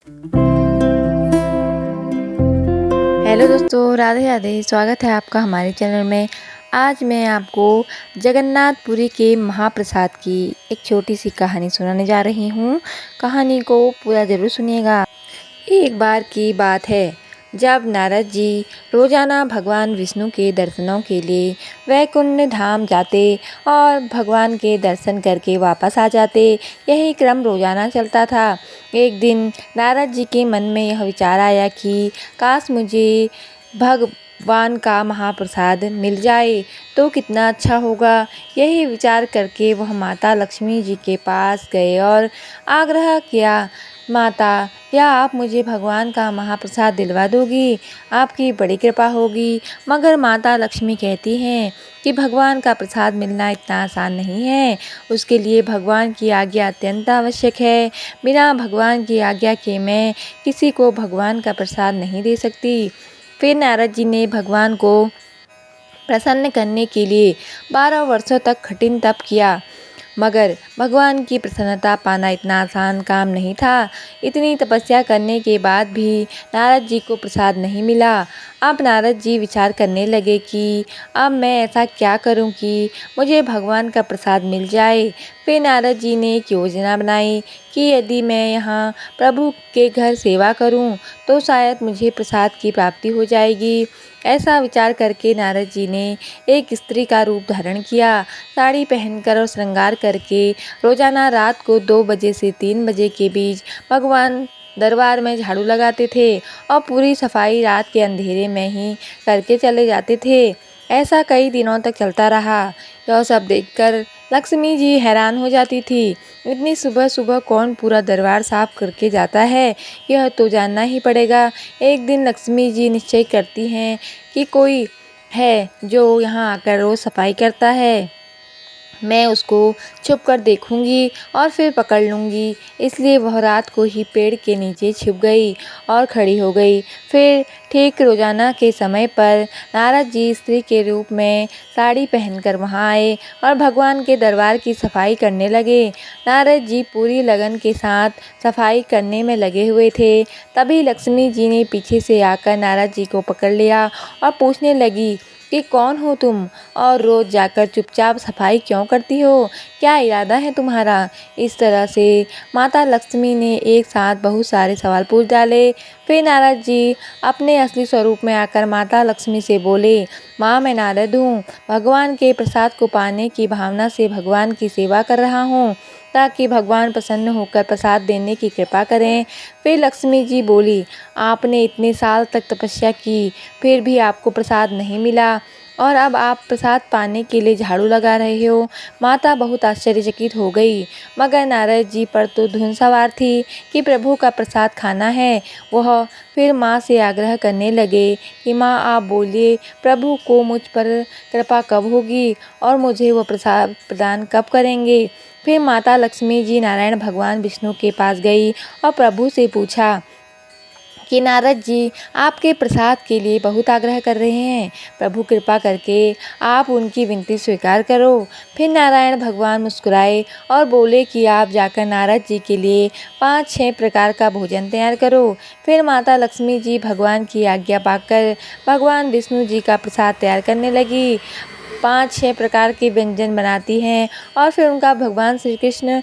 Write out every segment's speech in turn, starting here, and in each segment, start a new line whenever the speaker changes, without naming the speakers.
Hello दोस्तों, राधे राधे। स्वागत है आपका हमारे चैनल में। आज मैं आपको जगन्नाथपुरी के महाप्रसाद की एक छोटी सी कहानी सुनाने जा रही हूँ। कहानी को पूरा ज़रूर सुनिएगा। एक बार की बात है जब नारद जी रोजाना भगवान विष्णु के दर्शनों के लिए वैकुंठ धाम जाते और भगवान के दर्शन करके वापस आ जाते। यही क्रम रोजाना चलता था। एक दिन नारद जी के मन में यह विचार आया कि काश मुझे भगवान का महाप्रसाद मिल जाए तो कितना अच्छा होगा। यही विचार करके वह माता लक्ष्मी जी के पास गए और आग्रह किया, माता, क्या आप मुझे भगवान का महाप्रसाद दिलवा दोगी? आपकी बड़ी कृपा होगी। मगर माता लक्ष्मी कहती हैं कि भगवान का प्रसाद मिलना इतना आसान नहीं है। उसके लिए भगवान की आज्ञा अत्यंत आवश्यक है। बिना भगवान की आज्ञा के मैं किसी को भगवान का प्रसाद नहीं दे सकती। फिर नारद जी ने भगवान को प्रसन्न करने के लिए 12 वर्षों तक कठिन तप किया, मगर भगवान की प्रसन्नता पाना इतना आसान काम नहीं था। इतनी तपस्या करने के बाद भी नारद जी को प्रसाद नहीं मिला। अब नारद जी विचार करने लगे कि अब मैं ऐसा क्या करूं कि मुझे भगवान का प्रसाद मिल जाए। फिर नारद जी ने एक योजना बनाई कि यदि मैं यहाँ प्रभु के घर सेवा करूं तो शायद मुझे प्रसाद की प्राप्ति हो जाएगी। ऐसा विचार करके नारद जी ने एक स्त्री का रूप धारण किया। साड़ी पहनकर और श्रृंगार करके रोजाना रात को 2 बजे से 3 बजे के बीच भगवान दरबार में झाड़ू लगाते थे और पूरी सफाई रात के अंधेरे में ही करके चले जाते थे। ऐसा कई दिनों तक चलता रहा। यह सब देखकर लक्ष्मी जी हैरान हो जाती थी। इतनी सुबह सुबह कौन पूरा दरबार साफ करके जाता है, यह तो जानना ही पड़ेगा। एक दिन लक्ष्मी जी निश्चय करती हैं कि कोई है जो यहाँ आकर रोज सफाई करता है, मैं उसको छुप कर देखूंगी और फिर पकड़ लूंगी। इसलिए वह रात को ही पेड़ के नीचे छिप गई और खड़ी हो गई। फिर ठीक रोजाना के समय पर नारद जी स्त्री के रूप में साड़ी पहनकर वहां आए और भगवान के दरबार की सफाई करने लगे। नारद जी पूरी लगन के साथ सफाई करने में लगे हुए थे। तभी लक्ष्मी जी ने पीछे से आकर नारद जी को पकड़ लिया और पूछने लगी कि कौन हो तुम और रोज जाकर चुपचाप सफाई क्यों करती हो? क्या इरादा है तुम्हारा? इस तरह से माता लक्ष्मी ने एक साथ बहुत सारे सवाल पूछ डाले। फिर नारद जी अपने असली स्वरूप में आकर माता लक्ष्मी से बोले, माँ, मैं नारद हूँ। भगवान के प्रसाद को पाने की भावना से भगवान की सेवा कर रहा हूँ ताकि भगवान प्रसन्न होकर प्रसाद देने की कृपा करें। फिर लक्ष्मी जी बोली, आपने इतने साल तक तपस्या की फिर भी आपको प्रसाद नहीं मिला और अब आप प्रसाद पाने के लिए झाड़ू लगा रहे हो। माता बहुत आश्चर्यचकित हो गई, मगर नारद जी पर तो धुन सवार थी कि प्रभु का प्रसाद खाना है। वह फिर माँ से आग्रह करने लगे कि माँ, आप बोलिए, प्रभु को मुझ पर कृपा कब होगी और मुझे वह प्रसाद प्रदान कब करेंगे? फिर माता लक्ष्मी जी नारायण भगवान विष्णु के पास गई और प्रभु से पूछा कि नारद जी आपके प्रसाद के लिए बहुत आग्रह कर रहे हैं, प्रभु कृपा करके आप उनकी विनती स्वीकार करो। फिर नारायण भगवान मुस्कुराए और बोले कि आप जाकर नारद जी के लिए 5-6 प्रकार का भोजन तैयार करो। फिर माता लक्ष्मी जी भगवान की आज्ञा पाकर भगवान विष्णु जी का प्रसाद तैयार करने लगी। 5-6 प्रकार के व्यंजन बनाती हैं और फिर उनका भगवान श्री कृष्ण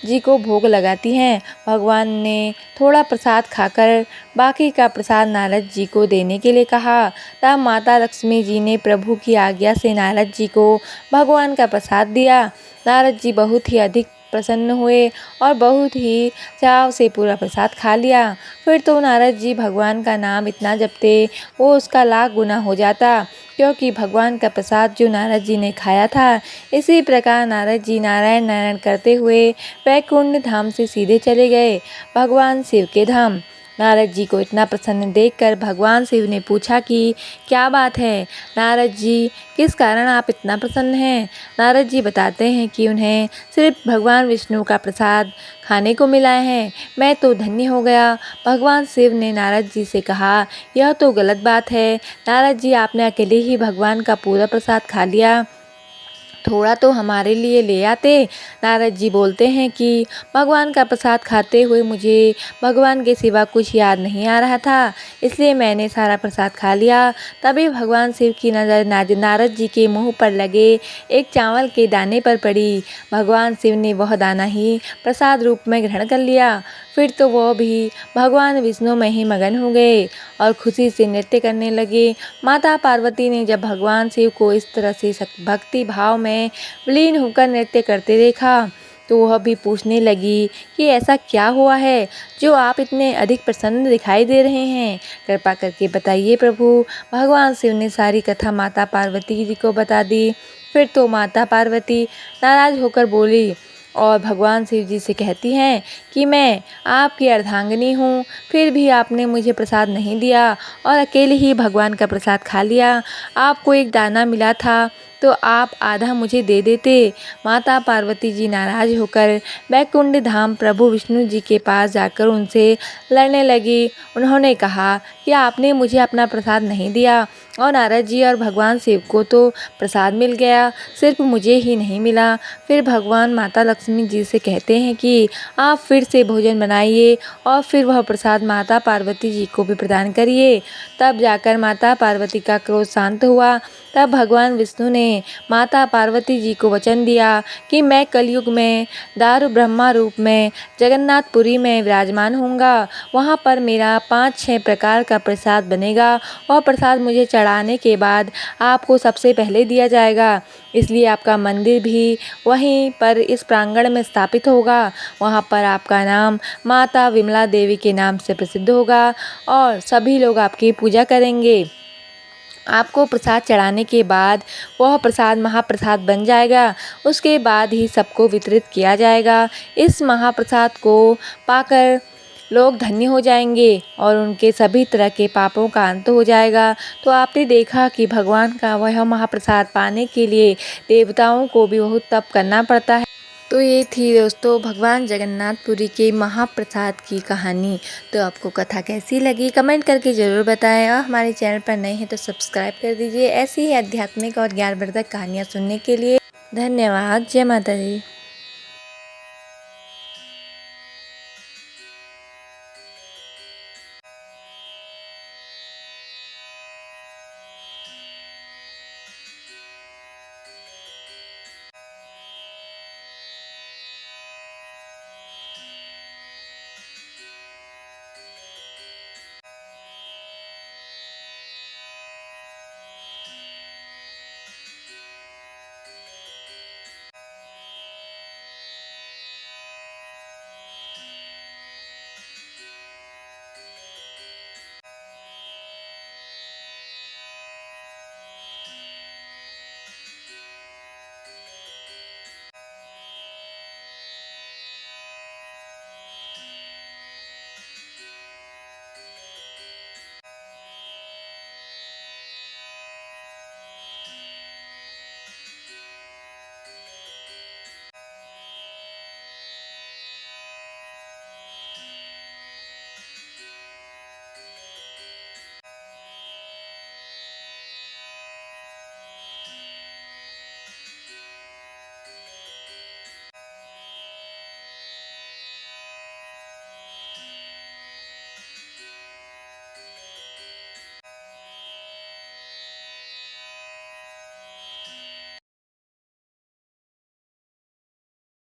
जी को भोग लगाती हैं। भगवान ने थोड़ा प्रसाद खाकर बाकी का प्रसाद नारद जी को देने के लिए कहा। तब माता लक्ष्मी जी ने प्रभु की आज्ञा से नारद जी को भगवान का प्रसाद दिया। नारद जी बहुत ही अधिक प्रसन्न हुए और बहुत ही चाव से पूरा प्रसाद खा लिया। फिर तो नारद जी भगवान का नाम इतना जपते वो उसका लाख गुना हो जाता, क्योंकि भगवान का प्रसाद जो नारद जी ने खाया था। इसी प्रकार नारद जी नारायण नारायण करते हुए वैकुंठ धाम से सीधे चले गए भगवान शिव के धाम। नारद जी को इतना प्रसन्न देखकर भगवान शिव ने पूछा कि क्या बात है नारद जी, किस कारण आप इतना प्रसन्न हैं? नारद जी बताते हैं कि उन्हें सिर्फ भगवान विष्णु का प्रसाद खाने को मिला है। मैं तो धन्य हो गया। भगवान शिव ने नारद जी से कहा, यह तो गलत बात है नारद जी, आपने अकेले ही भगवान का पूरा प्रसाद खा लिया। थोड़ा तो हमारे लिए ले आते। नारद जी बोलते हैं कि भगवान का प्रसाद खाते हुए मुझे भगवान के सिवा कुछ याद नहीं आ रहा था, इसलिए मैंने सारा प्रसाद खा लिया। तभी भगवान शिव की नज़र नारद जी के मुंह पर लगे एक चावल के दाने पर पड़ी। भगवान शिव ने वह दाना ही प्रसाद रूप में ग्रहण कर लिया। फिर तो वह भी भगवान विष्णु में ही मगन हो गए और खुशी से नृत्य करने लगे। माता पार्वती ने जब भगवान शिव को इस तरह से भक्ति भाव में विलीन होकर नृत्य करते देखा तो वह भी पूछने लगी कि ऐसा क्या हुआ है जो आप इतने अधिक प्रसन्न दिखाई दे रहे हैं, कृपा करके बताइए प्रभु। भगवान शिव ने सारी कथा माता पार्वती जी को बता दी। फिर तो माता पार्वती नाराज होकर बोली और भगवान शिव जी से कहती हैं कि मैं आपकी अर्धांगिनी हूँ, फिर भी आपने मुझे प्रसाद नहीं दिया और अकेले ही भगवान का प्रसाद खा लिया। आपको एक दाना मिला था तो आप आधा मुझे दे देते। माता पार्वती जी नाराज होकर बैकुंठ धाम प्रभु विष्णु जी के पास जाकर उनसे लड़ने लगी। उन्होंने कहा कि आपने मुझे अपना प्रसाद नहीं दिया और नारद जी और भगवान शिव को तो प्रसाद मिल गया, सिर्फ मुझे ही नहीं मिला। फिर भगवान माता लक्ष्मी जी से कहते हैं कि आप फिर से भोजन बनाइए और फिर वह प्रसाद माता पार्वती जी को भी प्रदान करिए। तब जाकर माता पार्वती का क्रोध शांत हुआ। तब भगवान विष्णु ने माता पार्वती जी को वचन दिया कि मैं कलयुग में दारू ब्रह्मा रूप में जगन्नाथपुरी में विराजमान होऊंगा। वहाँ पर मेरा 5-6 प्रकार का प्रसाद बनेगा और प्रसाद मुझे चढ़ाने के बाद आपको सबसे पहले दिया जाएगा। इसलिए आपका मंदिर भी वहीं पर इस प्रांगण में स्थापित होगा। वहाँ पर आपका नाम माता विमला देवी के नाम से प्रसिद्ध होगा और सभी लोग आपकी पूजा करेंगे। आपको प्रसाद चढ़ाने के बाद वह प्रसाद महाप्रसाद बन जाएगा। उसके बाद ही सबको वितरित किया जाएगा। इस महाप्रसाद को पाकर लोग धन्य हो जाएंगे और उनके सभी तरह के पापों का अंत हो जाएगा। तो आपने देखा कि भगवान का वह महाप्रसाद पाने के लिए देवताओं को भी बहुत तप करना पड़ता है। तो ये थी दोस्तों भगवान जगन्नाथपुरी के महाप्रसाद की कहानी। तो आपको कथा कैसी लगी कमेंट करके ज़रूर बताएं और हमारे चैनल पर नए हैं तो सब्सक्राइब कर दीजिए। ऐसी ही आध्यात्मिक और ज्ञानवर्धक कहानियाँ सुनने के लिए धन्यवाद। जय माता दी।